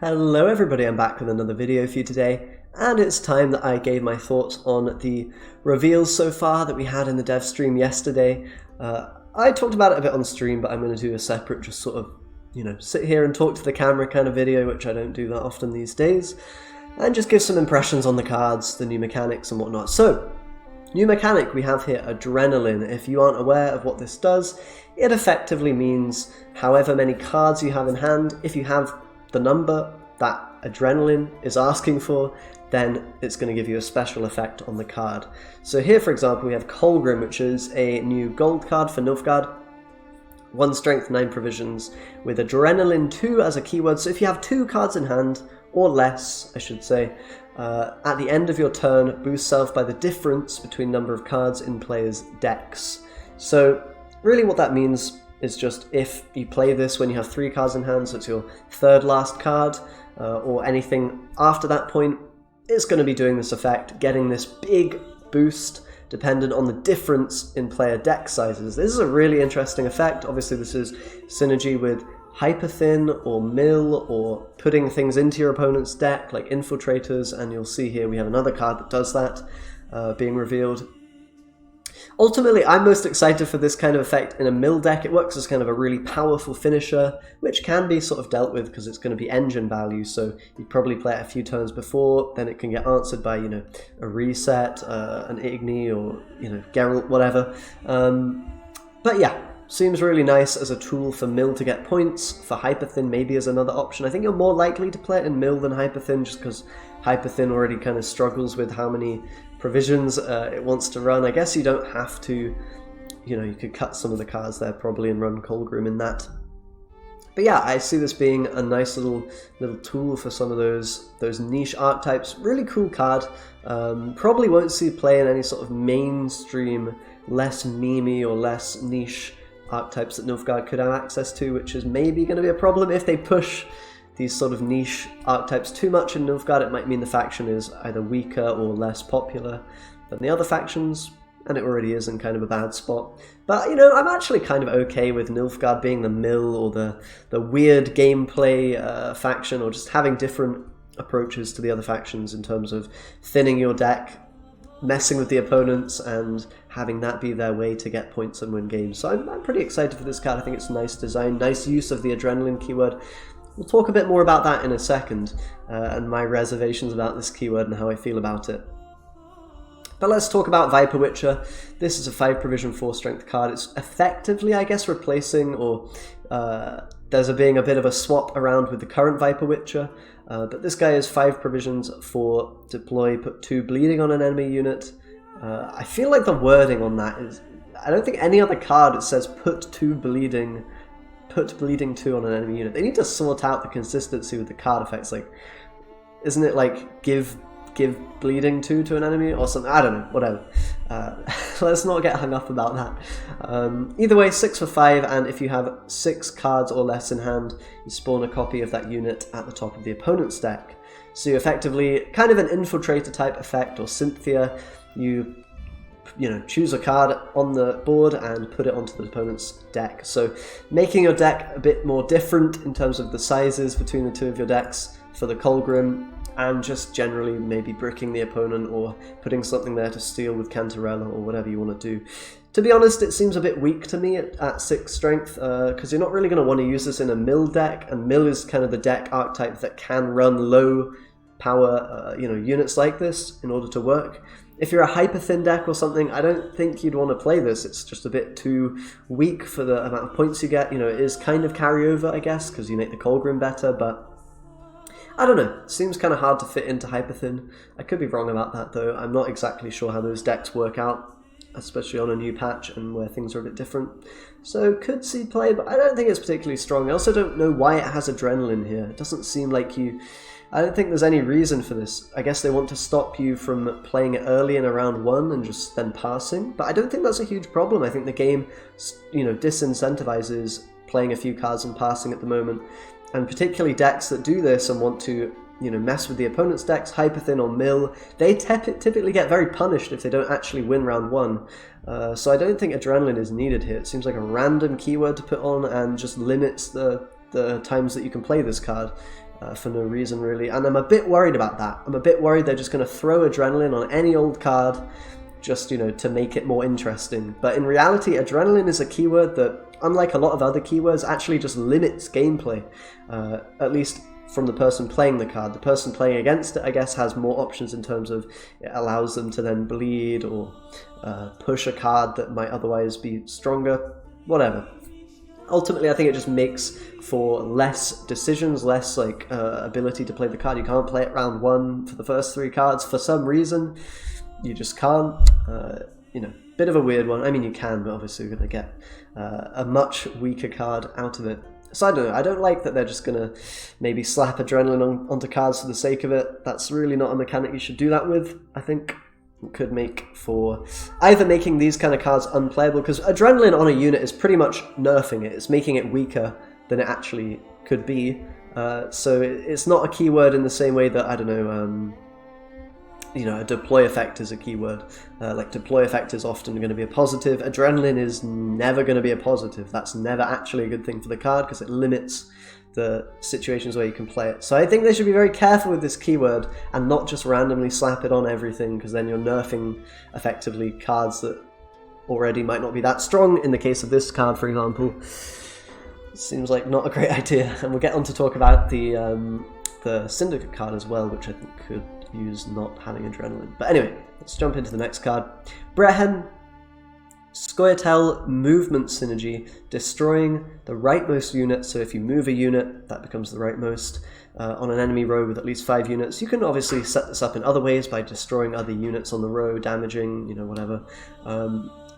Hello everybody, I'm back with another video for you today, and it's time that I gave my thoughts on the reveals so far that we had in the dev stream yesterday. I talked about it a bit on stream, but I'm going to do a separate just sort of, sit here and talk to the camera kind of video, which I don't do that often these days, and just give some impressions on the cards, the new mechanics and whatnot. So, new mechanic we have here, Adrenaline. If you aren't aware of what this does, it effectively means however many cards you have in hand, if you have the number that Adrenaline is asking for, then it's going to give you a special effect on the card. So here, for example, we have Colgrim, which is a new gold card for Nilfgaard. 1 strength, 9 provisions, with Adrenaline 2 as a keyword. So if you have 2 cards in hand, or less, I should say, at the end of your turn, boost self by the difference between number of cards in players' decks. So really what that means is just if you play this when you have 3 cards in hand, so it's your third last card, or anything after that point, it's going to be doing this effect, getting this big boost dependent on the difference in player deck sizes. This is a really interesting effect. Obviously this is synergy with Hyperthin or Mill, or putting things into your opponent's deck like Infiltrators, and you'll see here we have another card that does that being revealed. Ultimately, I'm most excited for this kind of effect in a mill deck. It works as kind of a really powerful finisher, which can be sort of dealt with because it's going to be engine value, so you'd probably play it a few turns before, then it can get answered by, a reset, an Igni, or, Geralt, whatever. But yeah, seems really nice as a tool for mill to get points. For Hyperthin maybe as another option. I think you're more likely to play it in mill than Hyperthin, just because Hyperthin already kind of struggles with how many provisions it wants to run. I guess you don't have to, you could cut some of the cards there probably and run Colgrim in that. But yeah, I see this being a nice little tool for some of those niche archetypes. Really cool card. Probably won't see play in any sort of mainstream, less memey or less niche archetypes that Nilfgaard could have access to, which is maybe going to be a problem if they push these sort of niche archetypes too much in Nilfgaard. It might mean the faction is either weaker or less popular than the other factions, and it already is in kind of a bad spot. But, I'm actually kind of okay with Nilfgaard being the mill or the weird gameplay faction, or just having different approaches to the other factions in terms of thinning your deck, messing with the opponents, and having that be their way to get points and win games. So I'm pretty excited for this card. I think it's a nice design, nice use of the Adrenaline keyword. We'll talk a bit more about that in a second, and my reservations about this keyword and how I feel about it. But let's talk about Viper Witcher. This is a 5 provision 4 strength card. It's effectively, I guess, replacing, or there's being a bit of a swap around with the current Viper Witcher. But this guy is 5 provisions for deploy, put 2 bleeding on an enemy unit. I feel like the wording on that is, I don't think any other card it says put 2 bleeding. Put bleeding 2 on an enemy unit. They need to sort out the consistency with the card effects. Like, isn't it like give bleeding 2 to an enemy or something? I don't know, whatever. Let's not get hung up about that. Either way, 6 for 5, and if you have 6 cards or less in hand, you spawn a copy of that unit at the top of the opponent's deck. So you effectively, kind of an infiltrator type effect, or Cynthia, you choose a card on the board and put it onto the opponent's deck. So making your deck a bit more different in terms of the sizes between the 2 of your decks for the Colgrim, and just generally maybe bricking the opponent or putting something there to steal with Cantarella or whatever you want to do. To be honest, it seems a bit weak to me at 6 strength, because you're not really going to want to use this in a mill deck, and mill is kind of the deck archetype that can run low power units like this in order to work. If you're a hyper-thin deck or something, I don't think you'd want to play this. It's just a bit too weak for the amount of points you get. It is kind of carryover, I guess, because you make the Colgrim better, but I don't know. It seems kind of hard to fit into hyper-thin. I could be wrong about that, though. I'm not exactly sure how those decks work out, especially on a new patch and where things are a bit different. So could see play, but I don't think it's particularly strong. I also don't know why it has Adrenaline here. It doesn't seem like I don't think there's any reason for this. I guess they want to stop you from playing it early in a round 1 and just then passing, but I don't think that's a huge problem. I think the game, disincentivizes playing a few cards and passing at the moment, and particularly decks that do this and want to, mess with the opponent's decks, Hyperthin or Mill, they typically get very punished if they don't actually win round 1. So I don't think Adrenaline is needed here. It seems like a random keyword to put on and just limits the times that you can play this card. for no reason really, and I'm a bit worried about that. I'm a bit worried they're just going to throw Adrenaline on any old card just, you know, to make it more interesting. But in reality, Adrenaline is a keyword that, unlike a lot of other keywords, actually just limits gameplay, at least from the person playing the card. The person playing against it, I guess, has more options in terms of it allows them to then bleed or push a card that might otherwise be stronger, whatever. Ultimately, I think it just makes for less decisions, less like ability to play the card. You can't play it round 1 for the first 3 cards for some reason. You just can't. You know, bit of a weird one. I mean, you can, but obviously you're going to get a much weaker card out of it. So I don't know. I don't like that they're just going to maybe slap Adrenaline onto cards for the sake of it. That's really not a mechanic you should do that with, I think. It could make for either making these kind of cards unplayable, because Adrenaline on a unit is pretty much nerfing it. It's making it weaker than it actually could be. So it's not a keyword in the same way that, I don't know, you know, a deploy effect is a keyword. Like deploy effect is often going to be a positive. Adrenaline is never going to be a positive. That's never actually a good thing for the card because it limits the situations where you can play it. So I think they should be very careful with this keyword and not just randomly slap it on everything, because then you're nerfing effectively cards that already might not be that strong. In the case of this card, for example, seems like not a great idea. And we'll get on to talk about the Syndicate card as well, which I think could use not having Adrenaline. But anyway, let's jump into the next card. Brehen, scoia'tel movement synergy, destroying the rightmost unit. So if you move a unit, that becomes the rightmost on an enemy row with at least 5 units. You can obviously set this up in other ways by destroying other units on the row, damaging, you know, whatever.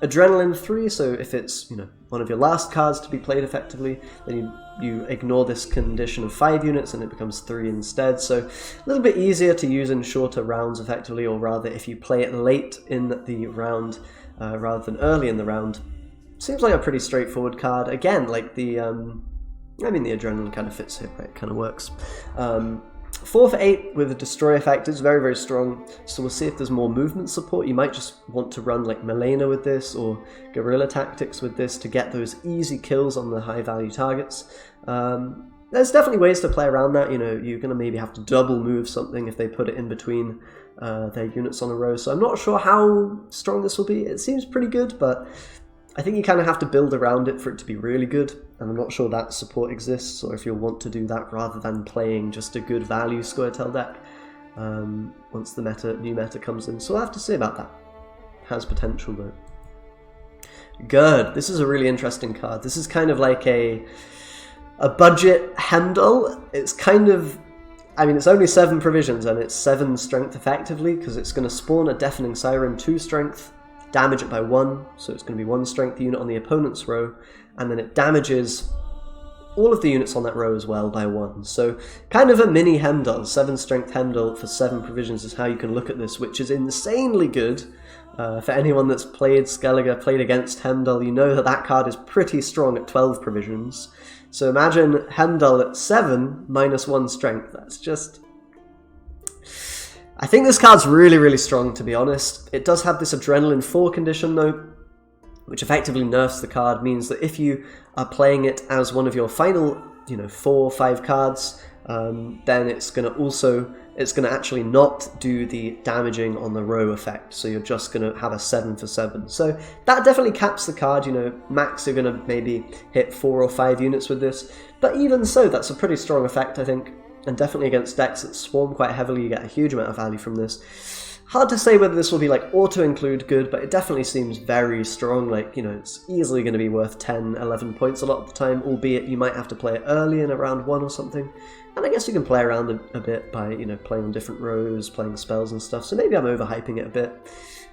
Adrenaline 3, so if it's, you know, one of your last cards to be played effectively, then you ignore this condition of 5 units and it becomes 3 instead. So a little bit easier to use in shorter rounds effectively, or rather if you play it late in the round rather than early in the round. Seems like a pretty straightforward card. Again, like the I mean, the Adrenaline kind of fits here, right? It kind of works. 4 for 8 with a destroy effect is very, very strong. So we'll see if there's more movement support. You might just want to run like Milena with this or guerrilla tactics with this to get those easy kills on the high value targets. There's definitely ways to play around that. You know, you're going to maybe have to double move something if they put it in between their units on a row. So I'm not sure how strong this will be. It seems pretty good, but I think you kind of have to build around it for it to be really good, and I'm not sure that support exists, or if you'll want to do that rather than playing just a good value scoia'tel deck once the new meta comes in. So we'll have to see about that. Has potential though. Gerd, this is a really interesting card. This is kind of like a budget Hemdall. It's kind of, I mean, it's only 7 provisions and it's 7 strength effectively, because it's going to spawn a Deafening Siren 2 strength, damage it by 1, so it's going to be 1 strength unit on the opponent's row, and then it damages all of the units on that row as well by 1. So kind of a mini Hemdall. 7 strength Hemdall for 7 provisions is how you can look at this, which is insanely good. For anyone that's played Skellige, played against Hemdall, you know that that card is pretty strong at 12 provisions. So imagine Hemdall at 7 minus 1 strength. That's just... I think this card's really, really strong, to be honest. It does have this Adrenaline 4 condition, though, which effectively nerfs the card, means that if you are playing it as one of your final, 4 or 5 cards, then it's going to actually not do the damaging on the row effect, so you're just going to have a 7 for 7. So that definitely caps the card. Max you're going to maybe hit 4 or 5 units with this, but even so, that's a pretty strong effect, I think. And definitely against decks that swarm quite heavily, you get a huge amount of value from this. Hard to say whether this will be like auto-include good, but it definitely seems very strong. Like, it's easily going to be worth 10, 11 points a lot of the time, albeit you might have to play it early in around 1 or something. And I guess you can play around a bit by, playing on different rows, playing spells and stuff, so maybe I'm overhyping it a bit.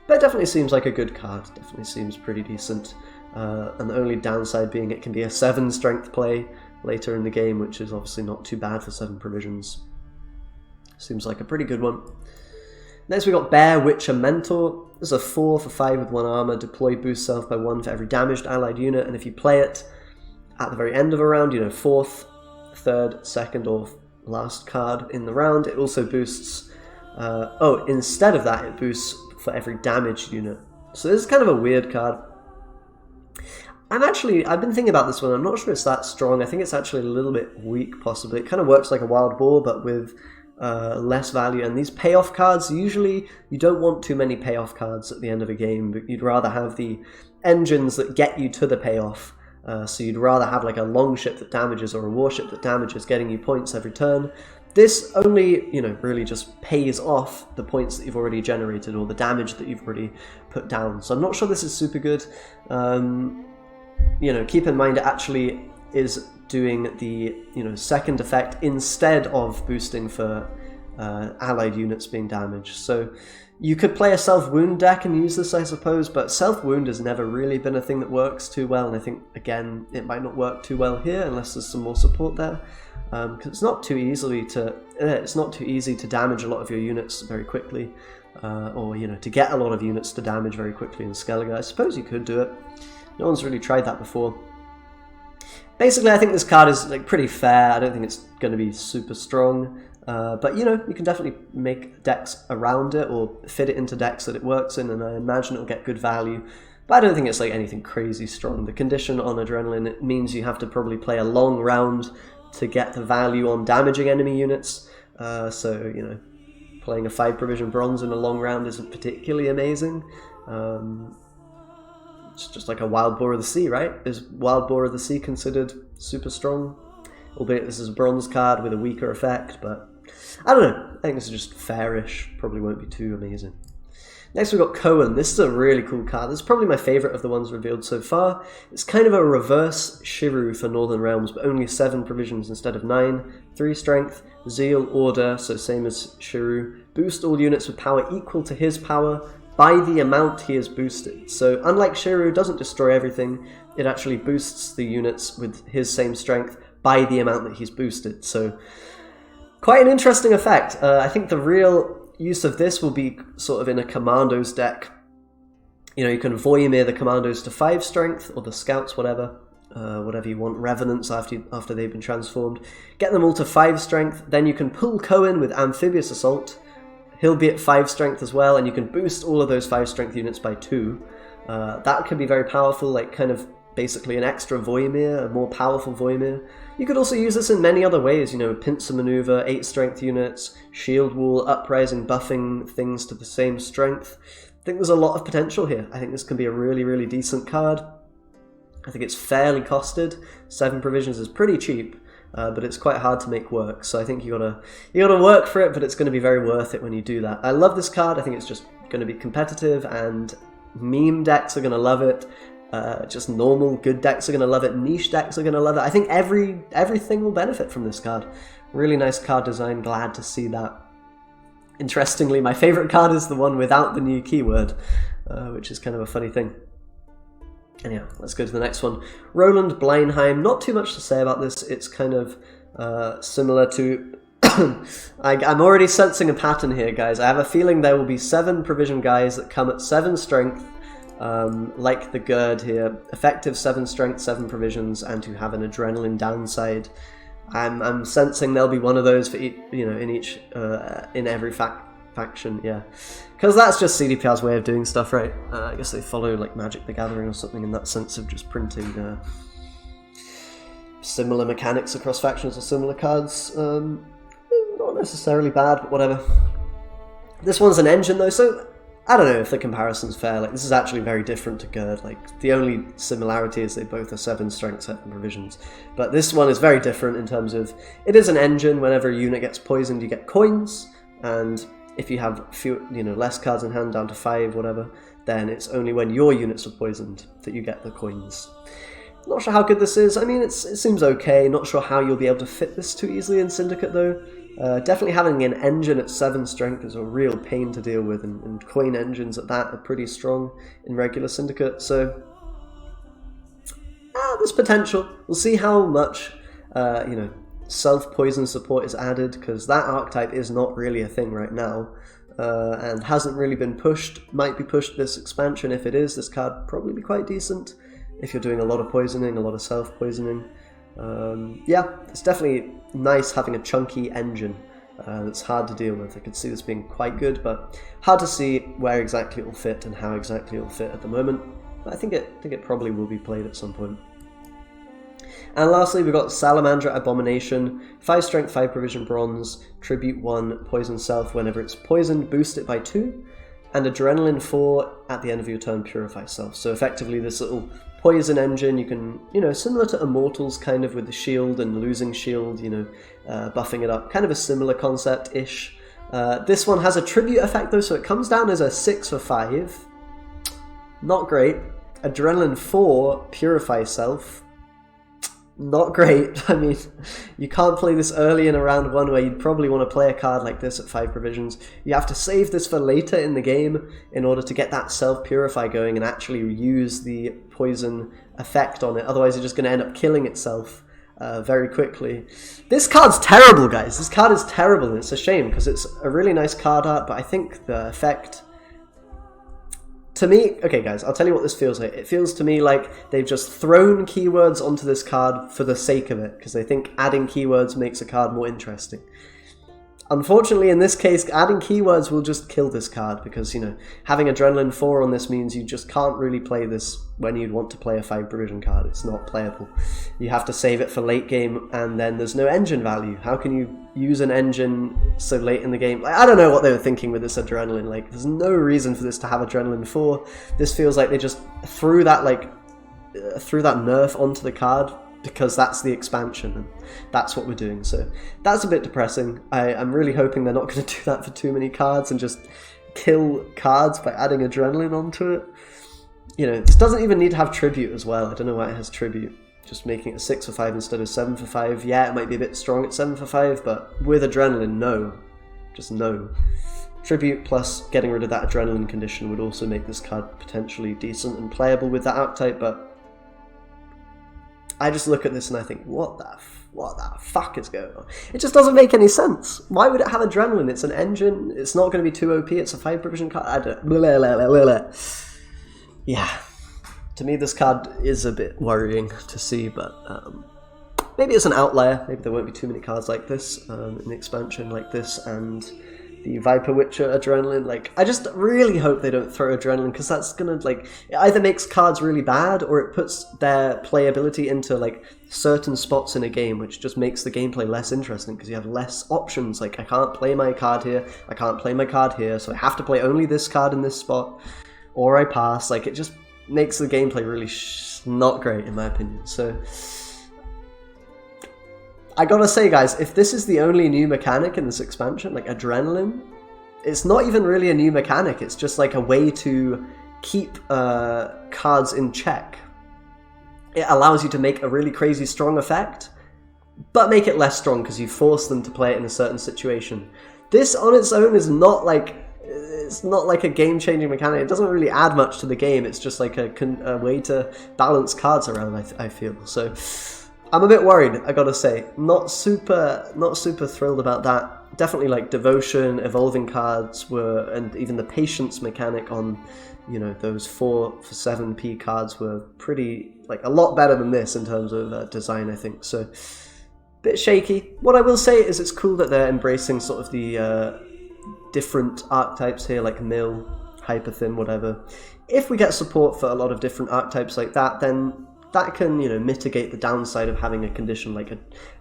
But it definitely seems like a good card, definitely seems pretty decent. And the only downside being it can be a 7 strength play later in the game, which is obviously not too bad for 7 provisions. Seems like a pretty good one. Next we got Bear Witcher Mentor. This is a 4 for 5 with 1 armor. Deploy boost self by 1 for every damaged allied unit, and if you play it at the very end of a round, 4th, 3rd, 2nd, or last card in the round, it also boosts... instead of that, it boosts for every damaged unit. So this is kind of a weird card. I've been thinking about this one. I'm not sure it's that strong. I think it's actually a little bit weak, possibly. It kind of works like a wild boar, but with less value. And these payoff cards, usually you don't want too many payoff cards at the end of a game, but you'd rather have the engines that get you to the payoff. So you'd rather have like a longship that damages or a warship that damages, getting you points every turn. This only, really just pays off the points that you've already generated or the damage that you've already put down. So I'm not sure this is super good. Keep in mind it actually is doing the second effect instead of boosting for allied units being damaged. So you could play a self-wound deck and use this, I suppose, but self-wound has never really been a thing that works too well, and I think, again, it might not work too well here unless there's some more support there, because it's not too easy to damage a lot of your units very quickly, or to get a lot of units to damage very quickly in Skellige. I suppose you could do it. No one's really tried that before. Basically, I think this card is pretty fair. I don't think it's going to be super strong. But you can definitely make decks around it or fit it into decks that it works in, and I imagine it'll get good value. But I don't think it's anything crazy strong. The condition on Adrenaline, it means you have to probably play a long round to get the value on damaging enemy units. So, playing a 5 provision bronze in a long round isn't particularly amazing. It's just like a Wild Boar of the Sea, right? Is Wild Boar of the Sea considered super strong? Albeit this is a bronze card with a weaker effect, but I don't know. I think this is just fairish. Probably won't be too amazing. Next we've got Cohen. This is a really cool card. This is probably my favourite of the ones revealed so far. It's kind of a reverse Shiru for Northern Realms, but only 7 provisions instead of 9. 3 strength, Zeal, Order, so same as Shiru. Boost all units with power equal to his power by the amount he is boosted. So unlike Shiru, it doesn't destroy everything. It actually boosts the units with his same strength by the amount that he's boosted. So quite an interesting effect. I think the real use of this will be sort of in a commandos deck. You can Voimir the commandos to 5 strength, or the scouts, whatever you want, revenants after they've been transformed. Get them all to 5 strength, then you can pull Cohen with amphibious assault. He'll be at 5 strength as well, and you can boost all of those 5 strength units by 2. That could be very powerful, kind of basically an extra Voimir, a more powerful Voimir. You could also use this in many other ways, pincer maneuver, 8 strength units, shield wall, uprising, buffing things to the same strength. I think there's a lot of potential here. I think this can be a really, really decent card. I think it's fairly costed. 7 provisions is pretty cheap, but it's quite hard to make work. So I think you gotta work for it, but it's going to be very worth it when you do that. I love this card. I think it's just going to be competitive, and meme decks are going to love it. Just normal good decks are going to love it. Niche decks are going to love it. I think everything will benefit from this card. Really nice card design. Glad to see that. Interestingly, my favourite card is the one without the new keyword, which is kind of a funny thing. And yeah, let's go to the next one. Roland Blindheim. Not too much to say about this. It's kind of similar to... I'm already sensing a pattern here, guys. I have a feeling there will be 7 provision guys that come at 7 strength, like the Gerd here, effective 7 strength, 7 provisions, and who have an adrenaline downside. I'm sensing there'll be one of those for each, in every faction, yeah, because that's just CDPR's way of doing stuff, right? I guess they follow like Magic the Gathering or something in that sense of just printing similar mechanics across factions or similar cards. Not necessarily bad, but whatever. This one's an engine though, so I don't know if the comparison's fair. This is actually very different to Gerd. The only similarity is they both are 7 strength, 7 provisions. But this one is very different in terms of, it is an engine. Whenever a unit gets poisoned, you get coins, and if you have less cards in hand, down to 5, whatever, then it's only when your units are poisoned that you get the coins. Not sure how good this is. I mean, it seems okay. Not sure how you'll be able to fit this too easily in Syndicate though. Definitely having an engine at 7 strength is a real pain to deal with, and coin engines at that are pretty strong in regular Syndicate, so there's potential. We'll see how much self-poison support is added, because that archetype is not really a thing right now, and hasn't really been pushed. Might be pushed this expansion. If it is, this card probably be quite decent if you're doing a lot of poisoning, a lot of self-poisoning. Yeah, it's definitely nice having a chunky engine that's hard to deal with. I could see this being quite good, but hard to see where exactly it will fit and how exactly it will fit at the moment. But I think it probably will be played at some point. And lastly, we've got Salamandra Abomination, 5 strength, 5 provision bronze, tribute 1, poison self whenever it's poisoned, boost it by 2, and adrenaline 4 at the end of your turn, purify self. So effectively this little poison engine, you can, similar to Immortals kind of with the shield and losing shield, buffing it up, kind of a similar concept-ish. This one has a tribute effect though, so it comes down as a 6 for 5. Not great. Adrenaline 4, purify self. Not great. I mean, you can't play this early in a round 1 where you'd probably want to play a card like this at 5 provisions. You have to save this for later in the game in order to get that self-purify going and actually use the poison effect on it. Otherwise, you're just going to end up killing itself very quickly. This card's terrible, guys. This card is terrible, and it's a shame because it's a really nice card art, but I think the effect... To me, okay guys, I'll tell you what this feels like. It feels to me like they've just thrown keywords onto this card for the sake of it, because they think adding keywords makes a card more interesting. Unfortunately, in this case, adding keywords will just kill this card, because, having Adrenaline 4 on this means you just can't really play this when you'd want to play a 5 provision card. It's not playable. You have to save it for late game, and then there's no engine value. How can you use an engine so late in the game? I don't know what they were thinking with this Adrenaline. There's no reason for this to have Adrenaline 4. This feels like they just threw that, threw that nerf onto the card, because that's the expansion, and that's what we're doing. So that's a bit depressing. I'm really hoping they're not going to do that for too many cards and just kill cards by adding adrenaline onto it. This doesn't even need to have tribute as well. I don't know why it has tribute. Just making it a 6 for 5 instead of 7 for 5. Yeah, it might be a bit strong at 7 for 5, but with adrenaline, no. Just no. Tribute plus getting rid of that adrenaline condition would also make this card potentially decent and playable with that archetype, but I just look at this and I think, what the fuck is going on? It just doesn't make any sense. Why would it have adrenaline? It's an engine. It's not going to be too OP. It's a 5 provision card. I don't... Blah, blah, blah, blah, blah. Yeah. To me, this card is a bit worrying to see, but maybe it's an outlier. Maybe there won't be too many cards like this in the expansion like this, and the Viper Witcher Adrenaline. I just really hope they don't throw Adrenaline, because that's gonna, it either makes cards really bad, or it puts their playability into, certain spots in a game, which just makes the gameplay less interesting, because you have less options. I can't play my card here, I can't play my card here, so I have to play only this card in this spot, or I pass. It just makes the gameplay really not great, in my opinion. So I gotta say, guys, if this is the only new mechanic in this expansion, Adrenaline, it's not even really a new mechanic, it's just a way to keep cards in check. It allows you to make a really crazy strong effect, but make it less strong because you force them to play it in a certain situation. This on its own is not it's not a game-changing mechanic. It doesn't really add much to the game, it's just a way to balance cards around, I feel. So I'm a bit worried, I gotta say. Not super thrilled about that. Definitely Devotion, Evolving cards were, and even the Patience mechanic on, those 4 for 7p cards were pretty, a lot better than this in terms of design, I think. So, bit shaky. What I will say is it's cool that they're embracing sort of the different archetypes here, Mill, Hyperthin, whatever. If we get support for a lot of different archetypes like that, then that can, mitigate the downside of having a condition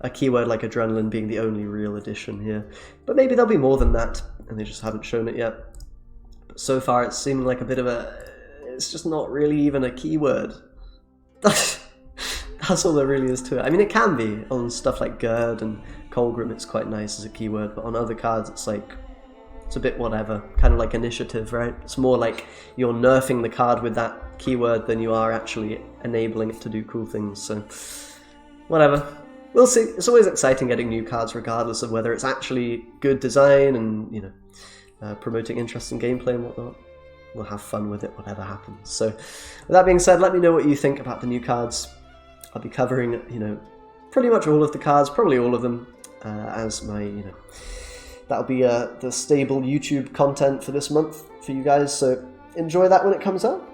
a keyword like Adrenaline being the only real addition here. But maybe there'll be more than that, and they just haven't shown it yet. But so far it's seeming like a bit of it's just not really even a keyword. That's all there really is to it. I mean, it can be. On stuff like Gerd and Colgrim, it's quite nice as a keyword, but on other cards it's it's a bit whatever. Kind of like Initiative, right? It's more like you're nerfing the card with that keyword than you are actually enabling it to do cool things, so whatever. We'll see. It's always exciting getting new cards regardless of whether it's actually good design and, promoting interesting gameplay and whatnot. We'll have fun with it, whatever happens. So with that being said, let me know what you think about the new cards. I'll be covering, pretty much all of the cards, probably all of them, as my, that'll be the stable YouTube content for this month for you guys, so enjoy that when it comes out.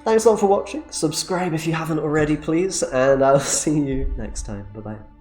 Thanks a lot for watching. Subscribe if you haven't already, please, and I'll see you next time. Bye-bye.